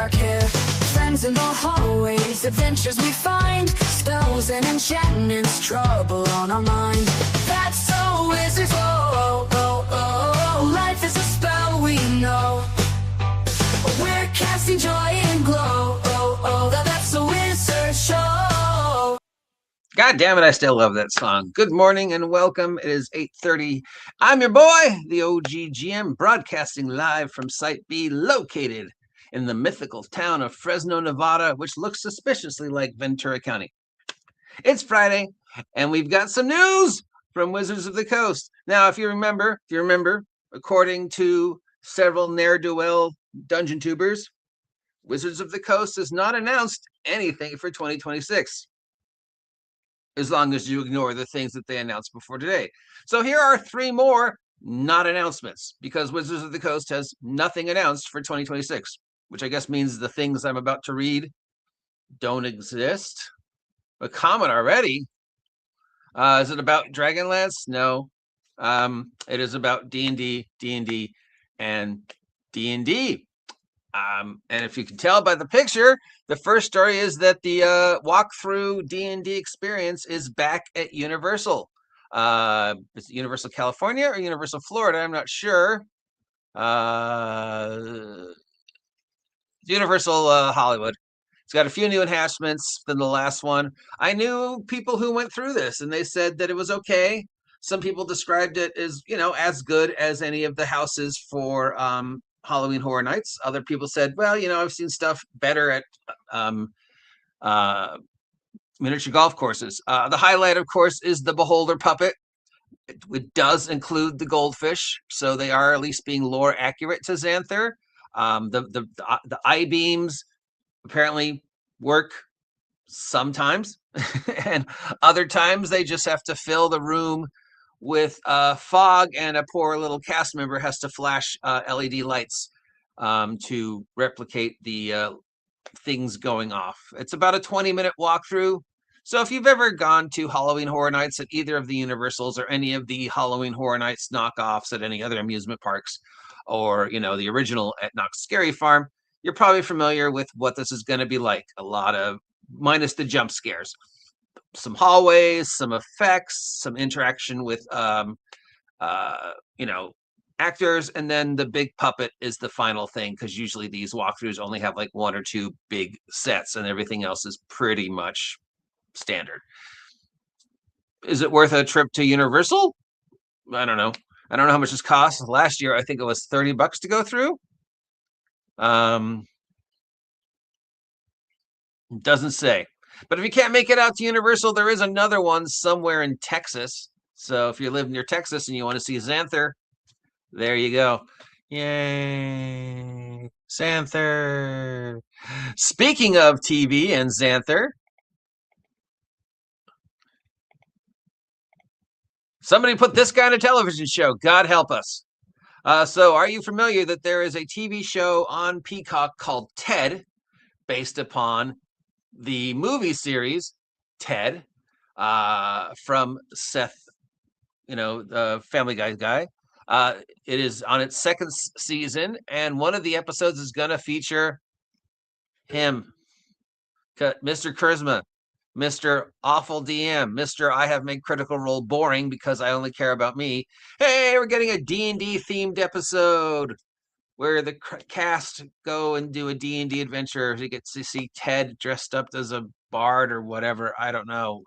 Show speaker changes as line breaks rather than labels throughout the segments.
dark hair. Friends in the hallways, adventures we find, spells and enchantments, trouble on our mind. That's so wizards, oh, oh, oh, oh. Life is a spell we know. We're casting joy and glow, oh, oh. That's a wizard show.
God damn it, I still love that song. Good morning and welcome. It is 8:30. I'm your boy, the OGGM, broadcasting live from Site B, located in the mythical town of Fresno, Nevada, which looks suspiciously like Ventura County. It's Friday, and we've got some news from Wizards of the Coast. Now, if you remember, according to several ne'er-do-well dungeon tubers, Wizards of the Coast has not announced anything for 2026. As long as you ignore the things that they announced before today. So here are 3 more not announcements, because Wizards of the Coast has nothing announced for 2026, which I guess means the things I'm about to read don't exist. A comment already. Is it about Dragonlance? No. It is about D&D, D&D, and D&D. And if you can tell by the picture, the first story is that the walkthrough D&D experience is back at Universal. Is it Universal California or Universal Florida? I'm not sure. Universal Hollywood. It's got a few new enhancements than the last one. I knew people who went through this, and they said that it was okay. Some people described it as, as good as any of the houses for Halloween Horror Nights. Other people said, well, I've seen stuff better at miniature golf courses. The highlight, of course, is the Beholder puppet. It does include the goldfish, so they are at least being lore accurate to Xanther. The I-beams apparently work sometimes, and other times they just have to fill the room with fog, and a poor little cast member has to flash LED lights to replicate the things going off. It's about a 20-minute walkthrough. So if you've ever gone to Halloween Horror Nights at either of the Universals or any of the Halloween Horror Nights knockoffs at any other amusement parks, or the original at Knott's Scary Farm, you're probably familiar with what this is going to be like. A lot of, minus the jump scares, some hallways, some effects, some interaction with actors, and then the big puppet is the final thing, because usually these walkthroughs only have like 1 or 2 big sets, and everything else is pretty much standard. Is it worth a trip to Universal? I don't know. I don't know how much this costs. Last year, I think it was $30 to go through. Doesn't say. But if you can't make it out to Universal, there is another one somewhere in Texas. So if you live near Texas and you want to see Xanther, there you go. Yay! Xanther! Speaking of TV and Xanther, somebody put this guy in a television show. God help us. So are you familiar that there is a TV show on Peacock called Ted, based upon the movie series Ted from Seth, the Family Guy guy. It is on its 2nd season, and one of the episodes is going to feature him, Mr. Charisma, Mr. Awful DM, Mr. I have made Critical Role boring because I only care about me. Hey, we're getting a D&D themed episode where the cast go and do a D&D adventure. You get to see Ted dressed up as a bard or whatever. I don't know.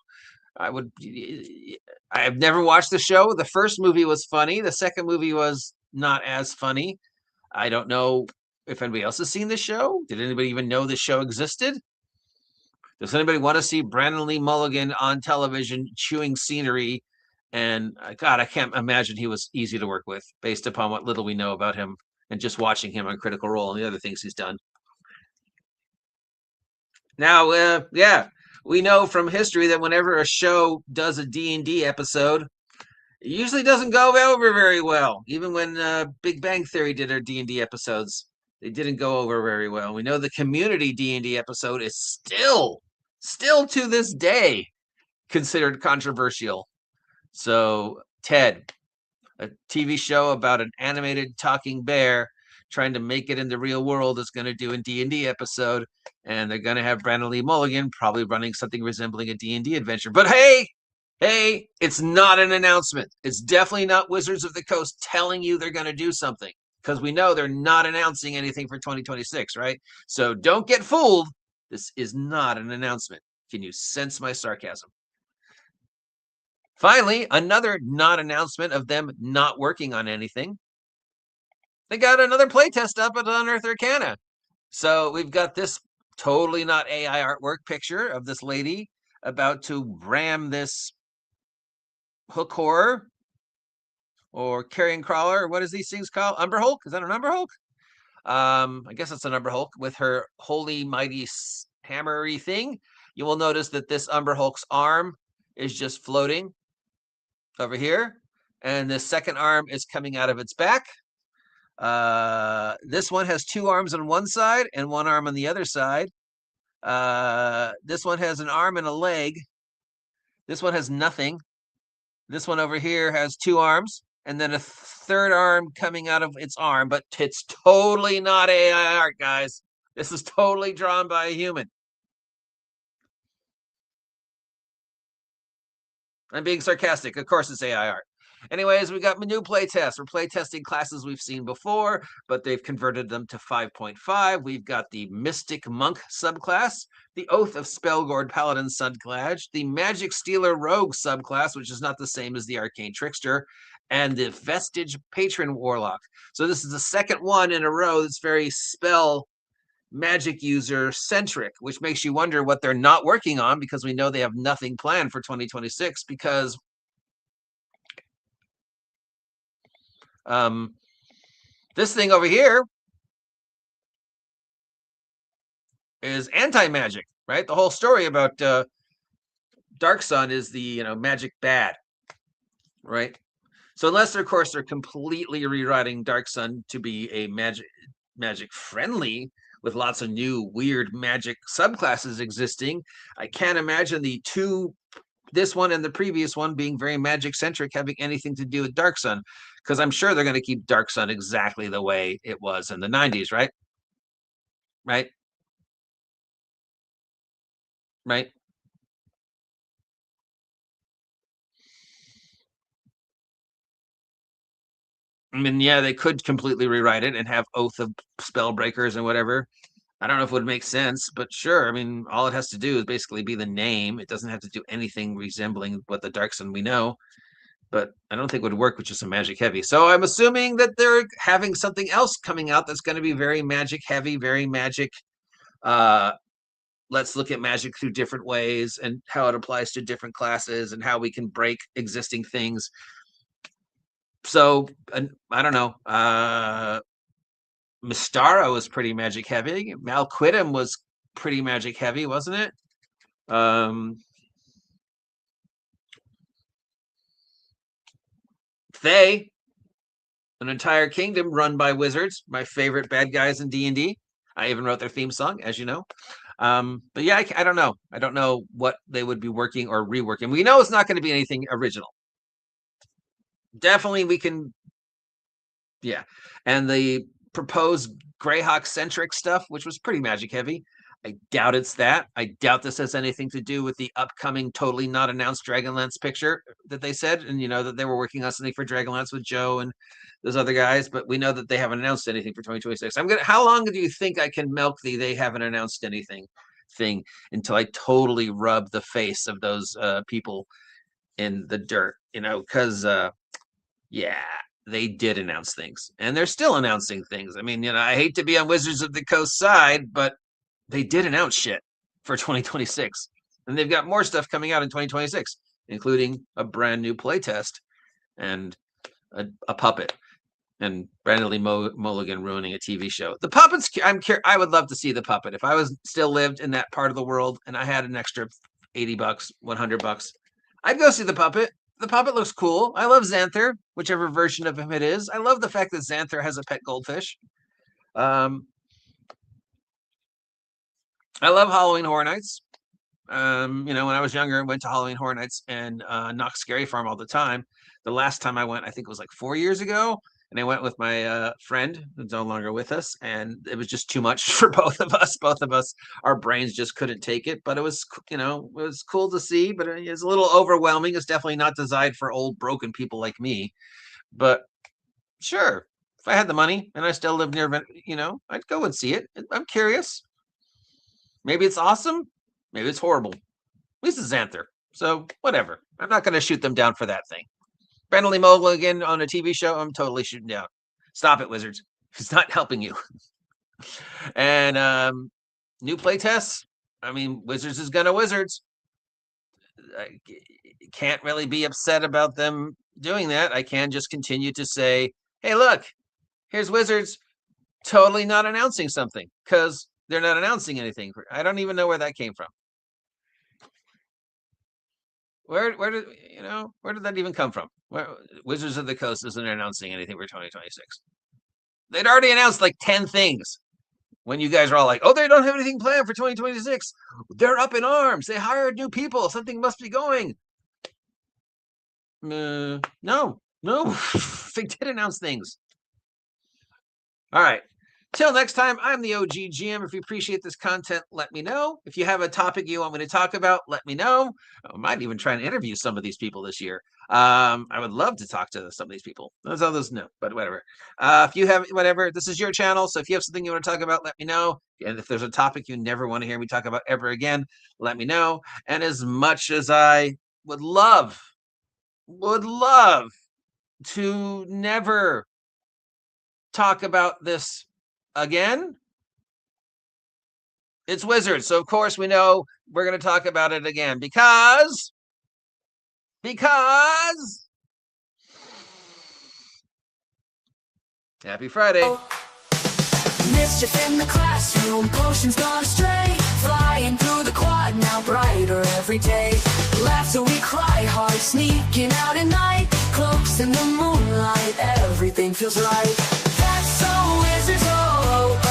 I've never watched the show. The first movie was funny. The second movie was not as funny. I don't know if anybody else has seen the show. Did anybody even know the show existed? Does anybody want to see Brennan Mulligan on television chewing scenery? And God, I can't imagine he was easy to work with based upon what little we know about him and just watching him on Critical Role and the other things he's done. Now, we know from history that whenever a show does a D&D episode, it usually doesn't go over very well. Even when Big Bang Theory did their D&D episodes, they didn't go over very well. We know the Community D&D episode is still to this day considered controversial. So Ted, a TV show about an animated talking bear trying to make it in the real world is going to do a D&D episode, and they're going to have Brennan Lee Mulligan probably running something resembling a D&D adventure. But hey, it's not an announcement. It's definitely not Wizards of the Coast telling you they're going to do something, because we know they're not announcing anything for 2026, right? So don't get fooled. This is not an announcement. Can you sense my sarcasm? Finally, another non-announcement of them not working on anything. They got another playtest up at Unearthed Arcana. So we've got this totally not AI artwork picture of this lady about to ram this hook horror or carrion crawler, or what is these things called? Umber Hulk? Is that an Umber Hulk? I guess it's an Umber Hulk with her holy mighty hammery thing. You will notice that this Umber Hulk's arm is just floating over here, and the second arm is coming out of its back. This one has two arms on one side and one arm on the other side. This one has an arm and a leg. This one has nothing. This one over here has two arms and then a third arm coming out of its arm, but it's totally not AI art, guys. This is totally drawn by a human. I'm being sarcastic. Of course it's AI art. Anyways, we got new playtests. We're playtesting classes we've seen before, but they've converted them to 5.5. We've got the Mystic Monk subclass, the Oath of Spellgord Paladin subclass, the Magic Stealer Rogue subclass, which is not the same as the Arcane Trickster, and the Vestige Patron Warlock. So this is the second one in a row that's very spell magic user centric, which makes you wonder what they're not working on, because we know they have nothing planned for 2026, because this thing over here is anti-magic, right? The whole story about Dark Sun is the magic bad, right? So unless of course they're completely rewriting Dark Sun to be a magic friendly with lots of new weird magic subclasses existing, I can't imagine this one and the previous one being very magic centric having anything to do with Dark Sun, because I'm sure they're going to keep Dark Sun exactly the way it was in the 90s, right? Right? I mean, yeah, they could completely rewrite it and have Oath of Spellbreakers and whatever. I don't know if it would make sense, but sure. I mean, all it has to do is basically be the name. It doesn't have to do anything resembling what the Dark Sun we know. But I don't think it would work with just a magic heavy. So I'm assuming that they're having something else coming out that's going to be very magic heavy, very magic. Let's look at magic through different ways and how it applies to different classes and how we can break existing things. So I don't know. Mystara was pretty magic heavy. Malquidem was pretty magic heavy, wasn't it? Fae, an entire kingdom run by wizards, my favorite bad guys in D&D. I even wrote their theme song, as you know. But yeah, I don't know. I don't know what they would be working or reworking. We know it's not going to be anything original. Definitely we can, yeah. And the proposed Greyhawk centric stuff, which was pretty magic heavy, I doubt it's that. I doubt this has anything to do with the upcoming totally not announced Dragonlance picture that they said, and that they were working on something for Dragonlance with Joe and those other guys, but we know that they haven't announced anything for 2026. How long do you think I can milk they haven't announced anything thing until I totally rub the face of those people in the dirt, because yeah, they did announce things, and they're still announcing things. I mean, I hate to be on Wizards of the Coast side, but they did announce shit for 2026, and they've got more stuff coming out in 2026, including a brand new playtest and a puppet, and Brennan Lee Mulligan ruining a TV show. The puppets, I would love to see the puppet. If I was still lived in that part of the world and I had an extra $80, $100, I'd go see the puppet. The puppet looks cool. I love Xanther, whichever version of him it is. I love the fact that Xanther has a pet goldfish. I love Halloween Horror Nights. When I was younger, I went to Halloween Horror Nights and Knox Scary Farm all the time. The last time I went, I think it was like 4 years ago. and I went with my friend who's no longer with us, and it was just too much for both of us. Both of us, our brains just couldn't take it. But it was, it was cool to see, but it was a little overwhelming. It's definitely not designed for old, broken people like me. But sure, if I had the money and I still lived near, I'd go and see it. I'm curious. Maybe it's awesome. Maybe it's horrible. At least it's Xanther. So whatever. I'm not going to shoot them down for that thing. Brennan Mulligan on a TV show, I'm totally shooting down. Stop it, Wizards. It's not helping you. And new playtests. I mean, Wizards is gonna Wizards. I can't really be upset about them doing that. I can just continue to say, hey, look, here's Wizards totally not announcing something, because they're not announcing anything. I don't even know where that came from. Where did that even come from? Wizards of the Coast isn't announcing anything for 2026. They'd already announced like 10 things when you guys are all like, oh, they don't have anything planned for 2026. They're up in arms. They hired new people. Something must be going. No. They did announce things. All right. Till next time, I'm the OGGM. If you appreciate this content, let me know. If you have a topic you want me to talk about, let me know. I might even try and interview some of these people this year. I would love to talk to some of these people. Those others, no, but whatever. If you have whatever, this is your channel. So if you have something you want to talk about, let me know. And if there's a topic you never want to hear me talk about ever again, let me know. And as much as I would love to never talk about this again, it's Wizards. So of course we know we're going to talk about it again because happy Friday.
Mischief in the classroom, potions gone astray, flying through the quad, now brighter every day. Laugh till we cry, hearts sneaking out at night, cloaks in the moonlight, everything feels right. That's so Wizards, oh.